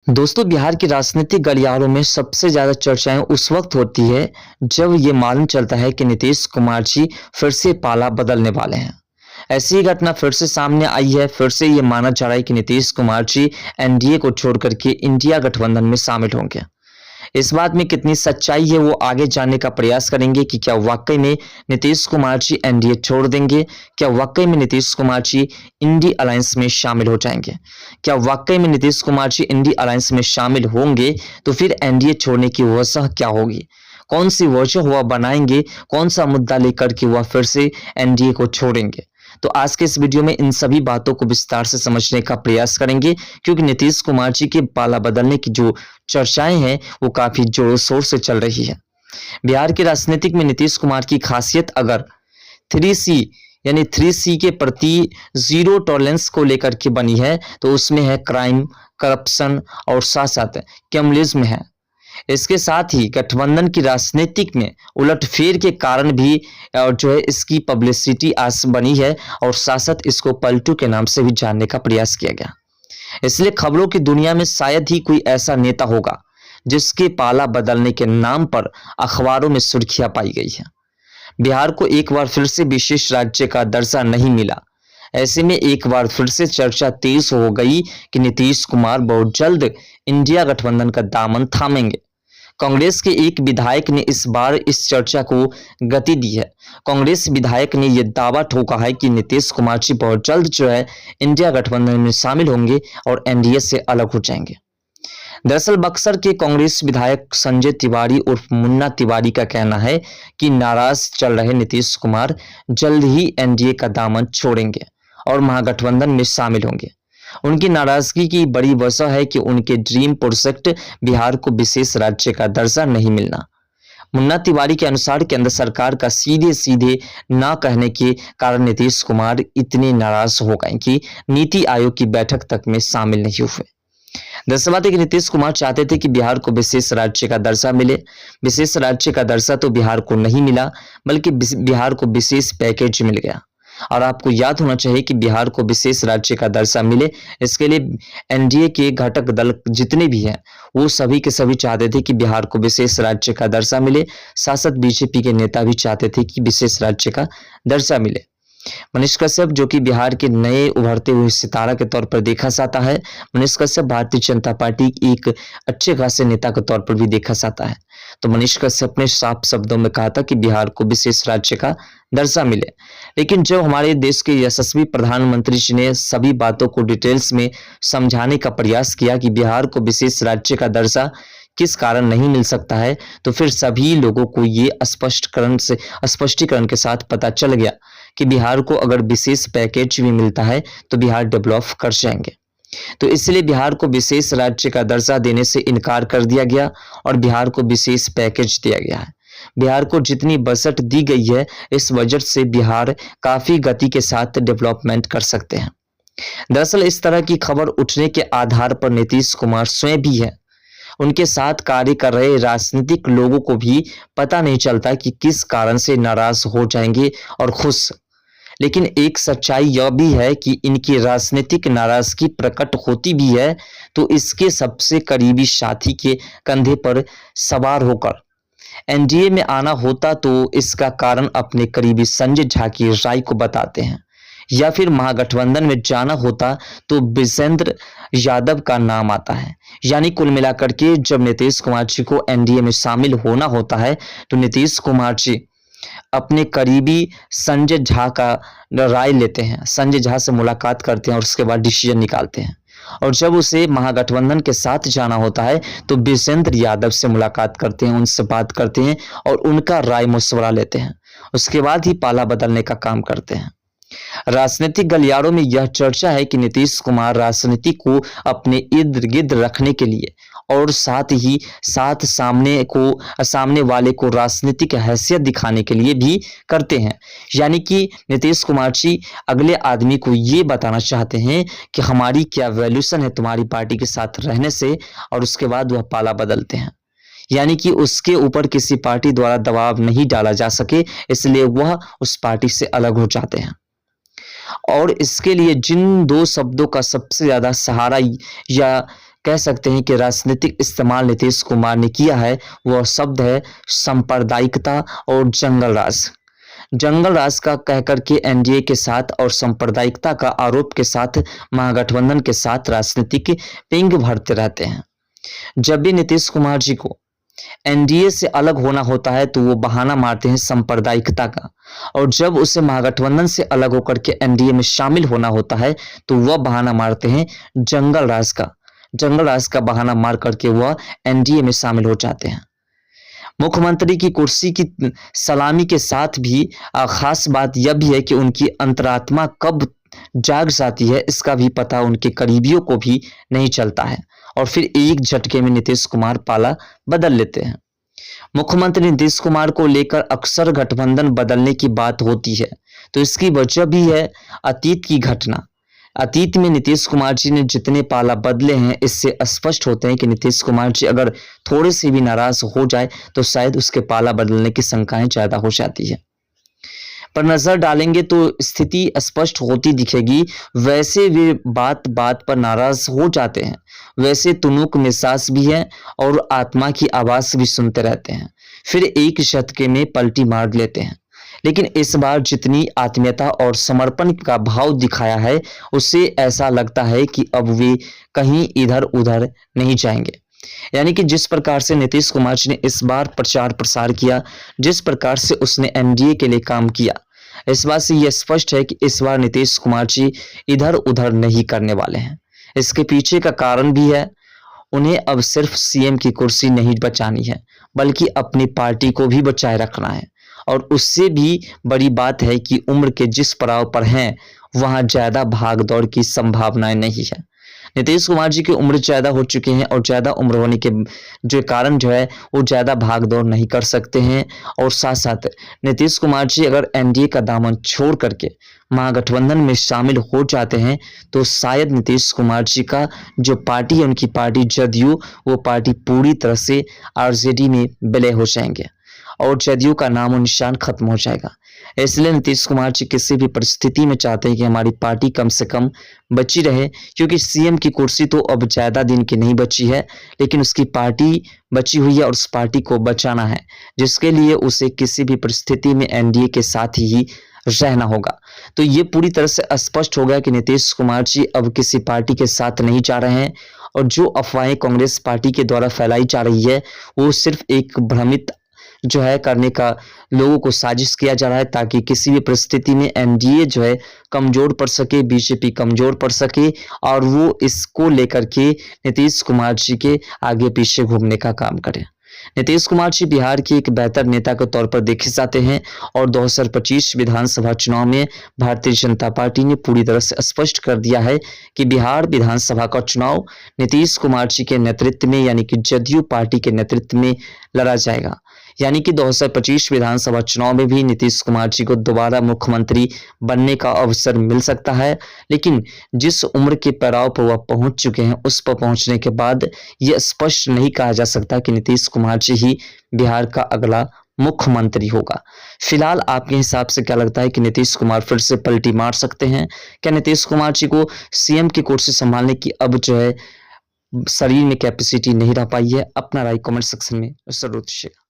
दोस्तों, बिहार की राजनीतिक गलियारों में सबसे ज़्यादा चर्चाएं उस वक्त होती है जब ये मालूम चलता है कि नीतीश कुमार जी फिर से पाला बदलने वाले हैं। ऐसी ही घटना फिर से सामने आई है। फिर से ये माना जा रहा है कि नीतीश कुमार जी एनडीए को छोड़ करके इंडिया गठबंधन में शामिल होंगे। इस बात में कितनी सच्चाई है वो आगे जानने का प्रयास करेंगे कि क्या वाकई में नीतीश कुमार जी एनडीए छोड़ देंगे, क्या वाकई में नीतीश कुमार जी इंडी अलायंस में शामिल हो जाएंगे, क्या वाकई में नीतीश कुमार जी इंडी अलायंस में शामिल होंगे तो फिर एनडीए छोड़ने की वजह क्या होगी, कौन सी वजह वह बनाएंगे, कौन सा मुद्दा लेकर के वह फिर से एनडीए को छोड़ेंगे। तो आज के इस वीडियो में इन सभी बातों को विस्तार से समझने का प्रयास करेंगे, क्योंकि नीतीश कुमार जी के पाला बदलने की जो चर्चाएं हैं वो काफी जोरों शोर से चल रही है। बिहार की राजनीतिक में नीतीश कुमार की खासियत अगर 3C यानी 3C के प्रति जीरो टॉलरेंस को लेकर के बनी है तो उसमें है क्राइम, करप्शन और साथ साथ कम्युनिज्म है। इसके साथ ही गठबंधन की राजनीतिक में उलटफेर के कारण भी और जो है इसकी पब्लिसिटी आज बनी है और साथ इसको पलटू के नाम से भी जानने का प्रयास किया गया। इसलिए खबरों की दुनिया में शायद ही कोई ऐसा नेता होगा जिसके पाला बदलने के नाम पर अखबारों में सुर्खियां पाई गई है। बिहार को एक बार फिर से विशेष राज्य का दर्जा नहीं मिला। ऐसे में एक बार फिर से चर्चा तेज हो गई कि नीतीश कुमार बहुत जल्द इंडिया गठबंधन का दामन थामेंगे। कांग्रेस के एक विधायक ने इस बार इस चर्चा को गति दी है। कांग्रेस विधायक ने यह दावा ठोका है कि नीतीश कुमार जी बहुत जल्द जो है इंडिया गठबंधन में शामिल होंगे और एनडीए से अलग हो जाएंगे। दरअसल बक्सर के कांग्रेस विधायक संजय तिवारी उर्फ मुन्ना तिवारी का कहना है कि नाराज चल रहे नीतीश कुमार जल्द ही एनडीए का दामन छोड़ेंगे और महागठबंधन में शामिल होंगे। उनकी नाराजगी की बड़ी वजह है कि उनके ड्रीम प्रोजेक्ट बिहार को विशेष राज्य का दर्जा नहीं मिलना। मुन्ना तिवारी के अनुसार केंद्र सरकार का सीधे सीधे ना कहने के कारण नीतीश कुमार इतने नाराज हो गए कि नीति आयोग की बैठक तक में शामिल नहीं हुए। दरअसल बात है कि नीतीश कुमार चाहते थे कि बिहार को विशेष राज्य का दर्जा मिले। विशेष राज्य का दर्जा तो बिहार को नहीं मिला, बल्कि बिहार को विशेष पैकेज मिल गया। और आपको याद होना चाहिए कि बिहार को विशेष राज्य का दर्जा मिले, इसके लिए एनडीए के घटक दल जितने भी हैं वो सभी के सभी चाहते थे कि बिहार को विशेष राज्य का दर्जा मिले। साथ बीजेपी के नेता भी चाहते थे कि विशेष राज्य का दर्जा मिले। मनीष कश्यप जो कि बिहार के नए उभरते हुए सितारा के तौर पर देखा जाता है, मनीष कश्यप भारतीय जनता पार्टी की एक अच्छे खासे नेता के तौर पर भी देखा जाता है। तो मनीष कश्यप ने साफ शब्दों में कहा था कि बिहार को विशेष राज्य का दर्जा मिले। लेकिन जब हमारे देश के यशस्वी प्रधानमंत्री जी ने सभी बातों को डिटेल्स में समझाने का प्रयास किया कि बिहार को विशेष राज्य का दर्जा किस कारण नहीं मिल सकता है, तो फिर सभी लोगों को ये स्पष्टीकरण के साथ पता चल गया कि बिहार को अगर विशेष पैकेज भी मिलता है तो बिहार डेवलप कर जाएंगे। तो इसलिए बिहार को विशेष राज्य का दर्जा देने से इनकार कर दिया गया और बिहार को विशेष पैकेज दिया गया है। बिहार को जितनी बजट दी गई है, इस बजट से बिहार काफी गति के साथ डेवलपमेंट कर सकते हैं। दरअसल इस तरह की खबर उठने के आधार पर नीतीश कुमार स्वयं भी है, उनके साथ कार्य कर रहे राजनीतिक लोगों को भी पता नहीं चलता कि किस कारण से नाराज हो जाएंगे और खुश। लेकिन एक सच्चाई यह भी है कि इनकी राजनीतिक नाराजगी प्रकट होती भी है तो इसके सबसे करीबी साथी के कंधे पर सवार होकर एनडीए में आना होता तो इसका कारण अपने करीबी संजय झा की राय को बताते हैं, या फिर महागठबंधन में जाना होता तो विजेंद्र यादव का नाम आता है। यानी कुल मिलाकर के जब नीतीश कुमार जी को एनडीए में शामिल होना होता है तो नीतीश कुमार जी अपने करीबी संजय झा का राय लेते हैं, संजय झा से मुलाकात करते हैं और उसके बाद डिसीजन निकालते हैं। और जब उसे महागठबंधन के साथ जाना होता है तो विजेंद्र यादव से मुलाकात करते हैं, उनसे बात करते हैं और उनका राय मशवरा लेते हैं। उसके बाद ही पाला बदलने का काम करते हैं। राजनीतिक गलियारों में यह चर्चा है कि नीतीश कुमार राजनीति को अपने इर्द गिर्द रखने के लिए और साथ ही साथ सामने वाले को राजनीतिक हैसियत दिखाने के लिए भी करते हैं। यानी कि नीतीश कुमार जी अगले आदमी को ये बताना चाहते हैं कि हमारी क्या वैल्यूशन है तुम्हारी पार्टी के साथ रहने से, और उसके बाद वह पाला बदलते हैं। यानी कि उसके ऊपर किसी पार्टी द्वारा दबाव नहीं डाला जा सके, इसलिए वह उस पार्टी से अलग हो जाते हैं। और इसके लिए जिन दो शब्दों का सबसे ज्यादा सहारा या कह सकते हैं कि राजनीतिक इस्तेमाल नीतीश कुमार ने किया है, वह शब्द है सांप्रदायिकता और जंगल राज। जंगल राज का कहकर के एनडीए के साथ और सांप्रदायिकता का आरोप के साथ महागठबंधन के साथ राजनीतिक पिंग भरते रहते हैं। जब भी नीतीश कुमार जी को एनडीए से अलग होना होता है तो वो बहाना मारते हैं सांप्रदायिकता का, और जब उसे महागठबंधन से अलग होकर के एनडीए में शामिल होना होता है तो वह बहाना मारते हैं जंगल राज का। जंगल राज का बहाना मार करके वह एनडीए में शामिल हो जाते हैं। मुख्यमंत्री की कुर्सी की सलामी के साथ भी खास बात यह भी है कि उनकी अंतरात्मा कब जाग जाती है इसका भी पता उनके करीबियों को भी नहीं चलता है, और फिर एक झटके में नीतीश कुमार पाला बदल लेते हैं। मुख्यमंत्री नीतीश कुमार को लेकर अक्सर गठबंधन बदलने की बात होती है, तो इसकी वजह भी है अतीत की घटना। अतीत में नीतीश कुमार जी ने जितने पाला बदले हैं, इससे स्पष्ट होते हैं कि नीतीश कुमार जी अगर थोड़े से भी नाराज हो जाए तो शायद उसके पाला बदलने की शंकाएं ज्यादा हो जाती है। पर नजर डालेंगे तो स्थिति स्पष्ट होती दिखेगी। वैसे वे बात बात पर नाराज हो जाते हैं, वैसे तुनुक मिजाज भी है और आत्मा की आवाज भी सुनते रहते हैं, फिर एक झटके में पलटी मार लेते हैं। लेकिन इस बार जितनी आत्मीयता और समर्पण का भाव दिखाया है, उससे ऐसा लगता है कि अब वे कहीं इधर उधर नहीं जाएंगे। यानी कि जिस प्रकार से नीतीश कुमार जी ने इस बार प्रचार प्रसार किया, जिस प्रकार से उसने एनडीए के लिए काम किया, इस बात से यह स्पष्ट है कि इस बार नीतीश कुमार जी इधर उधर नहीं करने वाले हैं। इसके पीछे का कारण भी है, उन्हें अब सिर्फ सीएम की कुर्सी नहीं बचानी है, बल्कि अपनी पार्टी को भी बचाए रखना है। और उससे भी बड़ी बात है कि उम्र के जिस पड़ाव पर हैं, वहां ज्यादा भाग दौड़ की संभावनाएं नहीं है। नीतीश कुमार जी की उम्र ज्यादा हो चुकी है, और ज्यादा उम्र होने के जो कारण जो है वो ज्यादा भाग दौड़ नहीं कर सकते हैं। और साथ साथ नीतीश कुमार जी अगर एनडीए का दामन छोड़ करके महागठबंधन में शामिल हो जाते हैं तो शायद नीतीश कुमार जी का जो पार्टी है, उनकी पार्टी जदयू, वो पार्टी पूरी तरह से आरजेडी में विलय हो जाएंगे और जदयू का नामो निशान खत्म हो जाएगा। इसलिए नीतीश कुमार जी किसी भी परिस्थिति में चाहते हैं कि हमारी पार्टी कम से कम बची रहे, क्योंकि सीएम की कुर्सी तो अब ज्यादा दिन की नहीं बची है, लेकिन उसकी पार्टी बची हुई है और उस पार्टी को बचाना है, जिसके लिए उसे किसी भी परिस्थिति में एनडीए के साथ ही रहना होगा। तो ये पूरी तरह से स्पष्ट हो गया कि नीतीश कुमार जी अब किसी पार्टी के साथ नहीं जा रहे हैं, और जो अफवाहें कांग्रेस पार्टी के द्वारा फैलाई जा रही है वो सिर्फ एक भ्रमित जो है करने का लोगों को साजिश किया जा रहा है, ताकि किसी भी परिस्थिति में एनडीए जो है कमजोर पड़ सके, बीजेपी कमजोर पड़ सके, और वो इसको लेकर के नीतीश कुमार जी के आगे पीछे घूमने का काम करे। नीतीश कुमार जी बिहार के एक बेहतर नेता के तौर पर देखे जाते हैं, और 2025 विधानसभा चुनाव में भारतीय जनता पार्टी ने पूरी तरह से स्पष्ट कर दिया है कि बिहार विधानसभा का चुनाव नीतीश कुमार जी के नेतृत्व में, यानी कि जदयू पार्टी के नेतृत्व में लड़ा जाएगा। यानी कि 2025 विधानसभा चुनाव में भी नीतीश कुमार जी को दोबारा मुख्यमंत्री बनने का अवसर मिल सकता है, लेकिन जिस उम्र के पड़ाव पर वह पहुंच चुके हैं, उस पर पहुंचने के बाद यह स्पष्ट नहीं कहा जा सकता कि नीतीश कुमार जी ही बिहार का अगला मुख्यमंत्री होगा। फिलहाल आपके हिसाब से क्या लगता है कि नीतीश कुमार फिर से पलटी मार सकते हैं? क्या नीतीश कुमार जी को सीएम की कुर्सी संभालने की अब जो है शरीर में कैपेसिटी नहीं रह पाई है? अपना राय कमेंट सेक्शन में जरूर दीजिएगा।